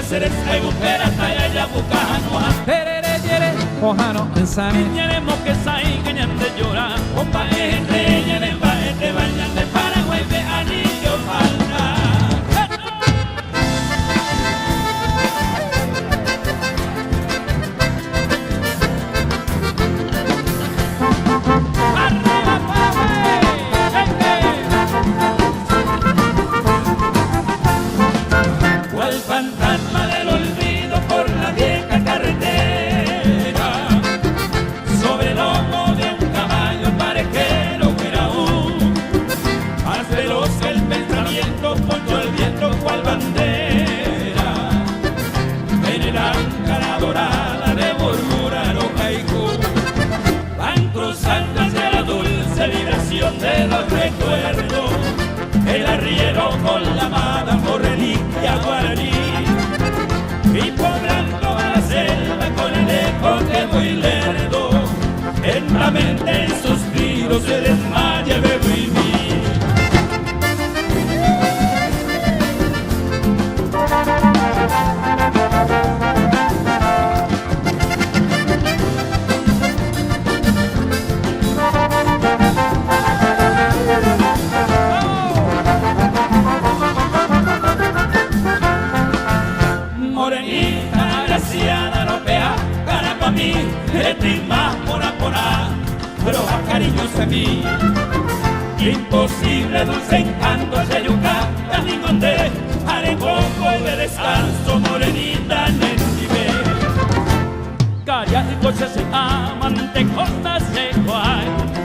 seres agujera taya ya bucanoa Terere yere Ojano ensane Ñere mo que sai gañan de llorar Opa este ñere va este bañan de Paraguay de anillo falta Fantasma del olvido por la vieja carretera sobre el lomo de un caballo parejero era más veloz que el pensamiento ponchó el viento cual bandera en el áncara dorada de murmurar o haiku van cruzando hacia la dulce vibración de los recuerdos el arriero con la amada por reliquia guaraní y poblando la selva con el eco que muy lerdo en la mente en suspiro se desmaya bebo y mí. Morenita, graciada, europea, cara pa' mí, eres más pora, pero más cariñosa a mí. Imposible, dulce encanto, de yucata, ni condé, haré poco de descanso, morenita, nentibe. Calla y cosas se aman, te cosas se guay.